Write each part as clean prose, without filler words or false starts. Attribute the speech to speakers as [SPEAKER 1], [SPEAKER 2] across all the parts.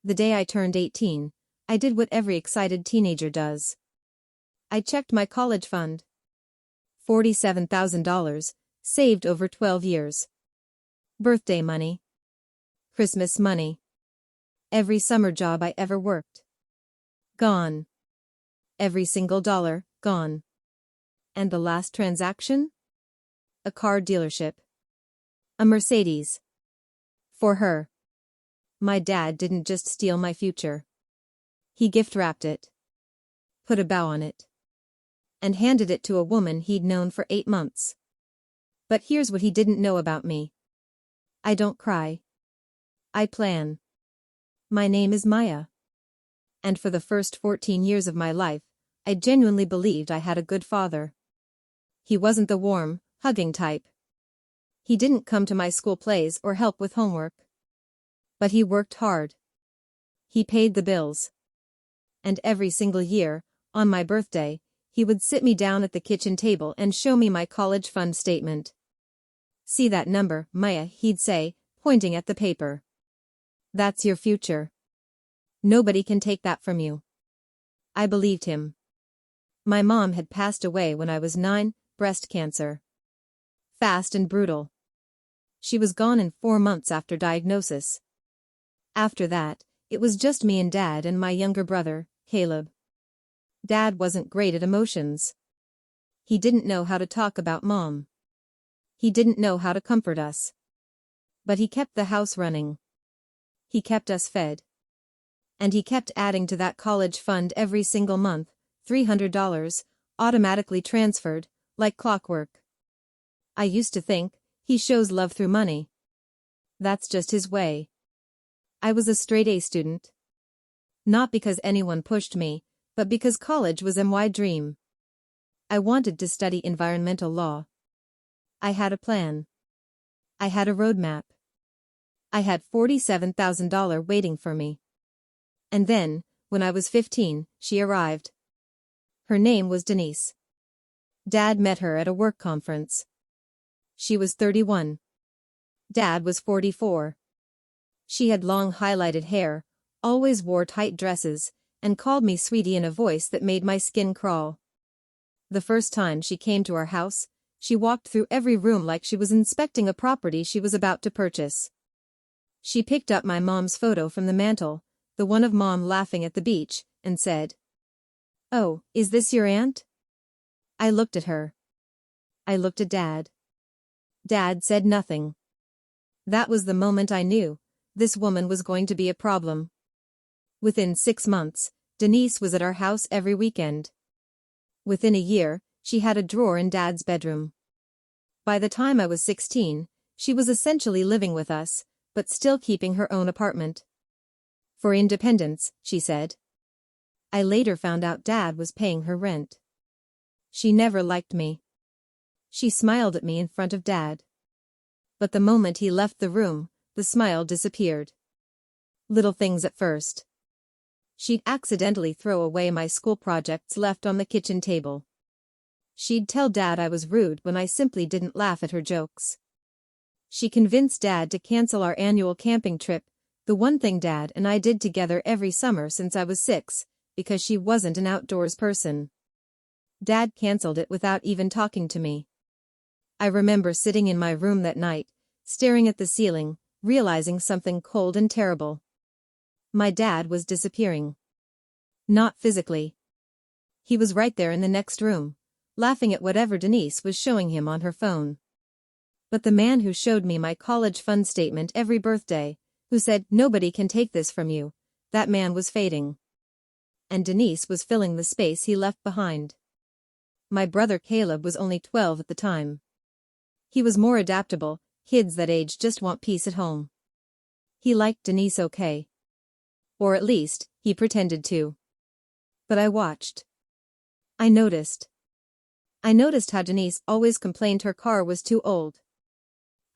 [SPEAKER 1] The day I turned 18, I did what every excited teenager does. I checked my college fund. $47,000, saved over 12 years. Birthday money. Christmas money. Every summer job I ever worked. Gone. Every single dollar, gone. And the last transaction? A car dealership. A Mercedes. For her. My dad didn't just steal my future. He gift-wrapped it. Put a bow on it. And handed it to a woman he'd known for 8 months. But here's what he didn't know about me. I don't cry. I plan. My name is Maya. And for the first 14 years of my life, I genuinely believed I had a good father. He wasn't the warm, hugging type. He didn't come to my school plays or help with homework. But he worked hard. He paid the bills. And every single year, on my birthday, he would sit me down at the kitchen table and show me my college fund statement. "See that number, Maya," he'd say, pointing at the paper. "That's your future. Nobody can take that from you." I believed him. My mom had passed away when I was 9, breast cancer. Fast and brutal. She was gone in 4 months after diagnosis. After that, it was just me and Dad and my younger brother, Caleb. Dad wasn't great at emotions. He didn't know how to talk about Mom. He didn't know how to comfort us. But he kept the house running. He kept us fed. And he kept adding to that college fund every single month, $300, automatically transferred, like clockwork. I used to think, he shows love through money. That's just his way. I was a straight-A student. Not because anyone pushed me, but because college was my dream. I wanted to study environmental law. I had a plan. I had a roadmap. I had $47,000 waiting for me. And then, when I was 15, she arrived. Her name was Denise. Dad met her at a work conference. She was 31. Dad was 44. She had long highlighted hair, always wore tight dresses, and called me sweetie in a voice that made my skin crawl. The first time she came to our house, she walked through every room like she was inspecting a property she was about to purchase. She picked up my mom's photo from the mantel, the one of Mom laughing at the beach, and said, "Oh, is this your aunt?" I looked at her. I looked at Dad. Dad said nothing. That was the moment I knew, this woman was going to be a problem. Within 6 months, Denise was at our house every weekend. Within a year, she had a drawer in Dad's bedroom. By the time I was 16, she was essentially living with us, but still keeping her own apartment. For independence, she said. I later found out Dad was paying her rent. She never liked me. She smiled at me in front of Dad. But the moment he left the room, the smile disappeared. Little things at first. She'd accidentally throw away my school projects left on the kitchen table. She'd tell Dad I was rude when I simply didn't laugh at her jokes. She convinced Dad to cancel our annual camping trip, the one thing Dad and I did together every summer since I was 6, because she wasn't an outdoors person. Dad canceled it without even talking to me. I remember sitting in my room that night, staring at the ceiling, realizing something cold and terrible. My dad was disappearing. Not physically. He was right there in the next room, laughing at whatever Denise was showing him on her phone. But the man who showed me my college fund statement every birthday, who said, "Nobody can take this from you," that man was fading. And Denise was filling the space he left behind. My brother Caleb was only 12 at the time. He was more adaptable, kids that age just want peace at home. He liked Denise okay. Or at least, he pretended to. But I watched. I noticed. I noticed how Denise always complained her car was too old.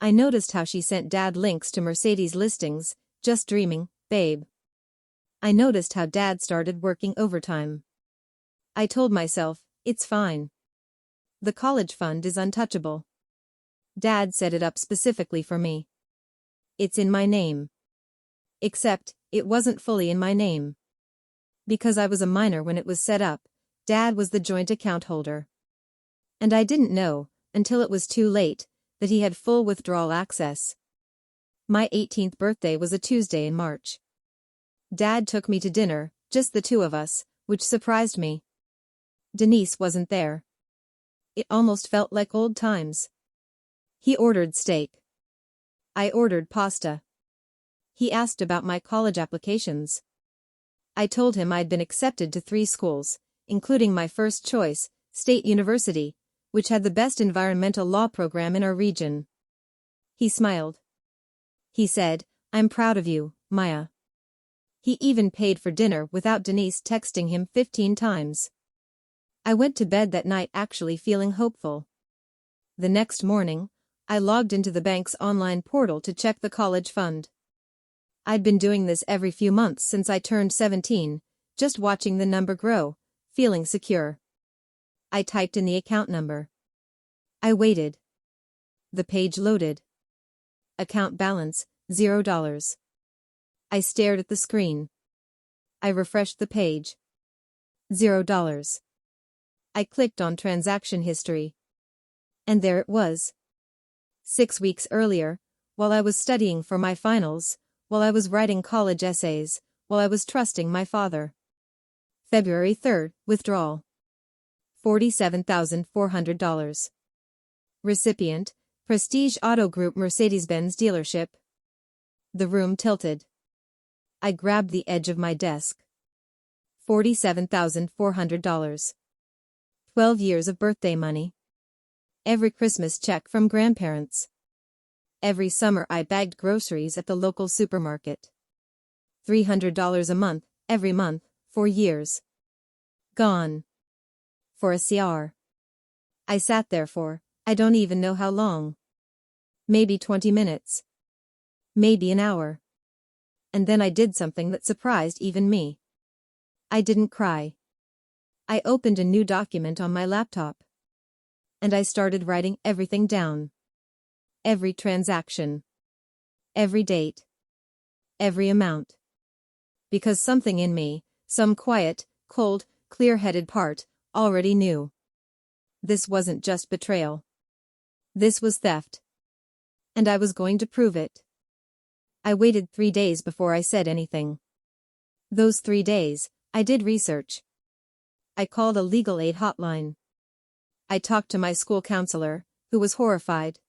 [SPEAKER 1] I noticed how she sent Dad links to Mercedes listings, just dreaming, babe. I noticed how Dad started working overtime. I told myself, it's fine. The college fund is untouchable. Dad set it up specifically for me. It's in my name. Except, it wasn't fully in my name. Because I was a minor when it was set up, Dad was the joint account holder. And I didn't know, until it was too late, that he had full withdrawal access. My 18th birthday was a Tuesday in March. Dad took me to dinner, just the two of us, which surprised me. Denise wasn't there. It almost felt like old times. He ordered steak. I ordered pasta. He asked about my college applications. I told him I'd been accepted to 3 schools, including my first choice, State University, which had the best environmental law program in our region. He smiled. He said, "I'm proud of you, Maya." He even paid for dinner without Denise texting him 15 times. I went to bed that night actually feeling hopeful. The next morning, I logged into the bank's online portal to check the college fund. I'd been doing this every few months since I turned 17, just watching the number grow, feeling secure. I typed in the account number. I waited. The page loaded. Account balance, $0. I stared at the screen. I refreshed the page. $0. I clicked on transaction history. And there it was. 6 weeks earlier, while I was studying for my finals, while I was writing college essays, while I was trusting my father. February 3rd, withdrawal. $47,400. Recipient, Prestige Auto Group Mercedes-Benz dealership. The room tilted. I grabbed the edge of my desk. $47,400. 12 years of birthday money. Every Christmas check from grandparents. Every summer I bagged groceries at the local supermarket. $300 a month, every month, for years. Gone. For a CR. I sat there for, I don't even know how long. Maybe 20 minutes. Maybe an hour. And then I did something that surprised even me. I didn't cry. I opened a new document on my laptop. And I started writing everything down. Every transaction. Every date. Every amount. Because something in me, some quiet, cold, clear-headed part, already knew. This wasn't just betrayal. This was theft. And I was going to prove it. I waited 3 days before I said anything. Those 3 days, I did research. I called a legal aid hotline. I talked to my school counselor, who was horrified.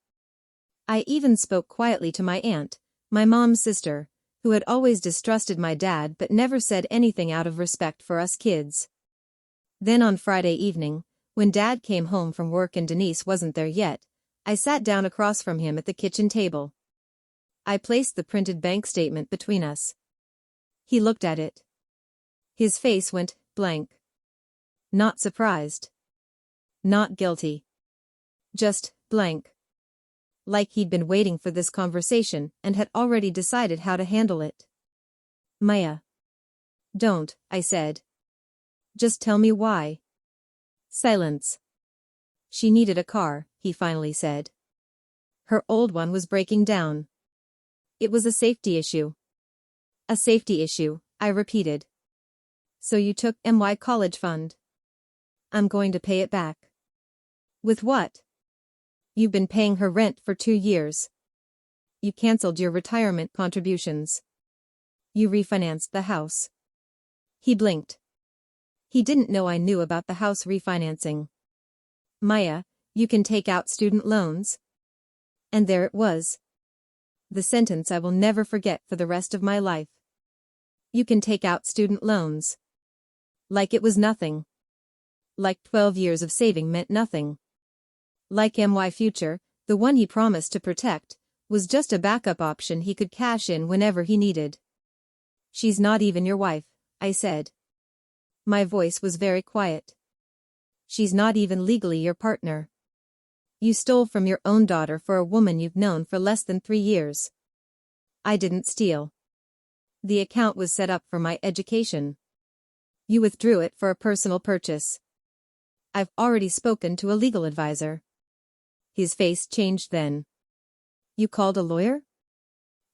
[SPEAKER 1] I even spoke quietly to my aunt, my mom's sister, who had always distrusted my dad but never said anything out of respect for us kids. Then on Friday evening, when Dad came home from work and Denise wasn't there yet, I sat down across from him at the kitchen table. I placed the printed bank statement between us. He looked at it. His face went blank. Not surprised. Not guilty. Just blank. Like he'd been waiting for this conversation and had already decided how to handle it. Maya. Don't, I said. Just tell me why. Silence. She needed a car, he finally said. Her old one was breaking down. It was a safety issue. A safety issue, I repeated. So you took my college fund. I'm going to pay it back. With what? You've been paying her rent for 2 years. You canceled your retirement contributions. You refinanced the house. He blinked. He didn't know I knew about the house refinancing. Maya, you can take out student loans. And there it was. The sentence I will never forget for the rest of my life. You can take out student loans. Like it was nothing. Like 12 years of saving meant nothing. Like my future, the one he promised to protect, was just a backup option he could cash in whenever he needed. She's not even your wife, I said. My voice was very quiet. She's not even legally your partner. You stole from your own daughter for a woman you've known for less than 3 years. I didn't steal. The account was set up for my education. You withdrew it for a personal purchase. I've already spoken to a legal advisor. His face changed then. You called a lawyer?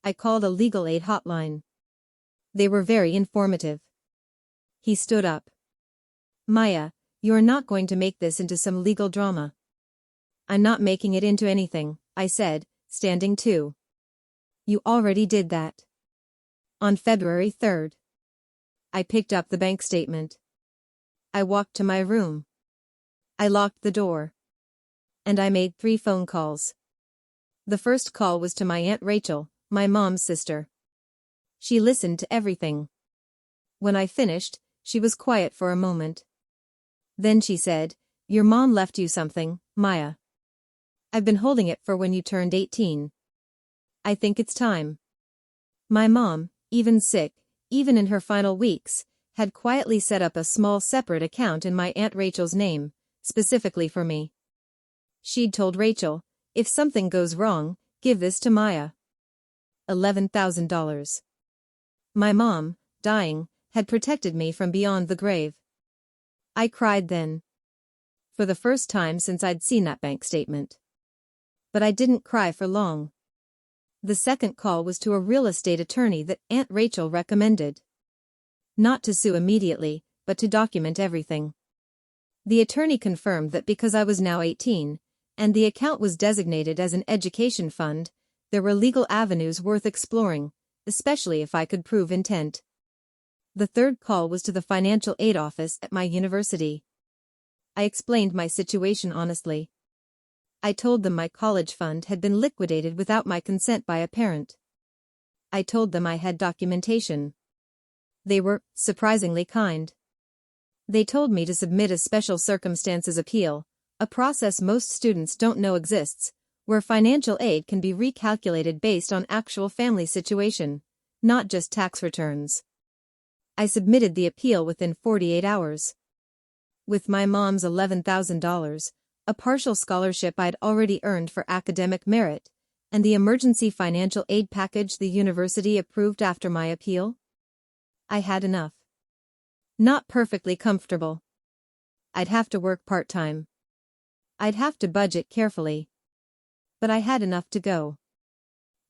[SPEAKER 1] I called a legal aid hotline. They were very informative. He stood up. Maya, you're not going to make this into some legal drama. I'm not making it into anything, I said, standing too. You already did that. On February 3rd. I picked up the bank statement. I walked to my room. I locked the door. And I made 3 phone calls. The first call was to my Aunt Rachel, my mom's sister. She listened to everything. When I finished, she was quiet for a moment. Then she said, "Your mom left you something, Maya. I've been holding it for when you turned 18. I think it's time." My mom, even sick, even in her final weeks, had quietly set up a small separate account in my Aunt Rachel's name, specifically for me. She'd told Rachel, if something goes wrong, give this to Maya. $11,000. My mom, dying, had protected me from beyond the grave. I cried then. For the first time since I'd seen that bank statement. But I didn't cry for long. The second call was to a real estate attorney that Aunt Rachel recommended. Not to sue immediately, but to document everything. The attorney confirmed that because I was now 18, and the account was designated as an education fund, there were legal avenues worth exploring, especially if I could prove intent. The third call was to the financial aid office at my university. I explained my situation honestly. I told them my college fund had been liquidated without my consent by a parent. I told them I had documentation. They were surprisingly kind. They told me to submit a special circumstances appeal, a process most students don't know exists, where financial aid can be recalculated based on actual family situation, not just tax returns. I submitted the appeal within 48 hours. With my mom's $11,000, a partial scholarship I'd already earned for academic merit, and the emergency financial aid package the university approved after my appeal, I had enough. Not perfectly comfortable. I'd have to work part-time. I'd have to budget carefully. But I had enough to go.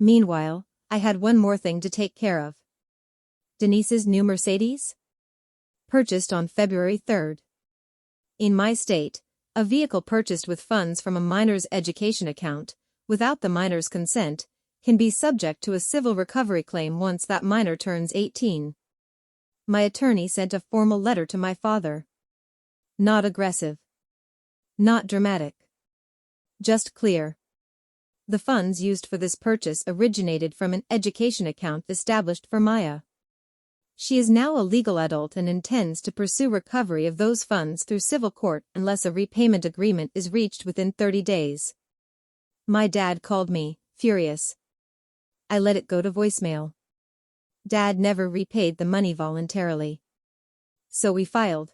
[SPEAKER 1] Meanwhile, I had one more thing to take care of. Denise's new Mercedes? Purchased on February 3rd. In my state, a vehicle purchased with funds from a minor's education account, without the minor's consent, can be subject to a civil recovery claim once that minor turns 18. My attorney sent a formal letter to my father. Not aggressive. Not dramatic. Just clear. The funds used for this purchase originated from an education account established for Maya. She is now a legal adult and intends to pursue recovery of those funds through civil court unless a repayment agreement is reached within 30 days. My dad called me, furious. I let it go to voicemail. Dad never repaid the money voluntarily. So we filed.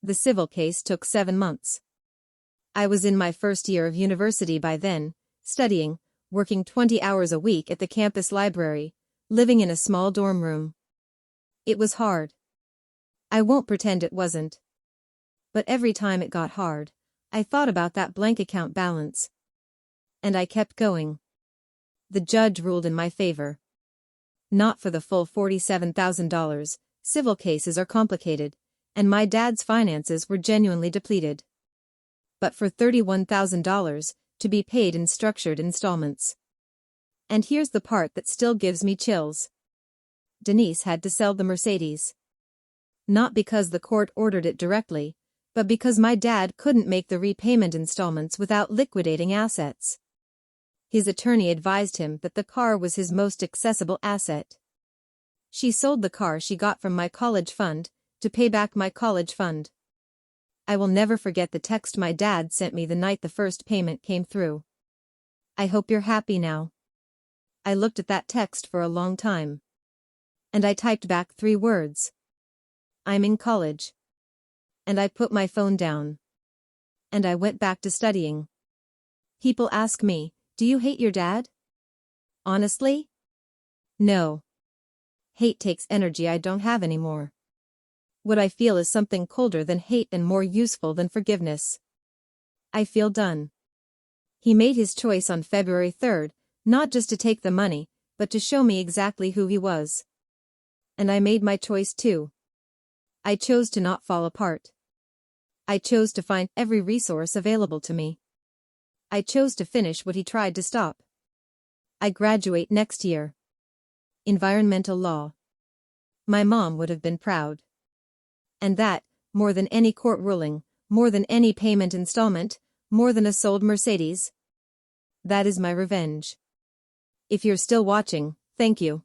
[SPEAKER 1] The civil case took 7 months. I was in my first year of university by then, studying, working 20 hours a week at the campus library, living in a small dorm room. It was hard. I won't pretend it wasn't. But every time it got hard, I thought about that blank account balance. And I kept going. The judge ruled in my favor. Not for the full $47,000, civil cases are complicated, and my dad's finances were genuinely depleted. But for $31,000, to be paid in structured installments. And here's the part that still gives me chills. Denise had to sell the Mercedes. Not because the court ordered it directly, but because my dad couldn't make the repayment installments without liquidating assets. His attorney advised him that the car was his most accessible asset. She sold the car she got from my college fund to pay back my college fund. I will never forget the text my dad sent me the night the first payment came through. "I hope you're happy now." I looked at that text for a long time. And I typed back 3 words. "I'm in college." And I put my phone down. And I went back to studying. People ask me, "Do you hate your dad?" Honestly? No. Hate takes energy I don't have anymore. What I feel is something colder than hate and more useful than forgiveness. I feel done. He made his choice on February 3rd, not just to take the money, but to show me exactly who he was. And I made my choice too. I chose to not fall apart. I chose to find every resource available to me. I chose to finish what he tried to stop. I graduate next year. Environmental law. My mom would have been proud. And that, more than any court ruling, more than any payment installment, more than a sold Mercedes. That is my revenge. If you're still watching, thank you.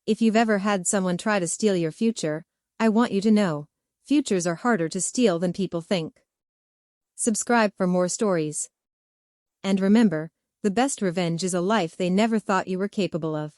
[SPEAKER 1] If you've ever had someone try to steal your future, I want you to know, futures are harder to steal than people think. Subscribe for more stories. And remember, the best revenge is a life they never thought you were capable of.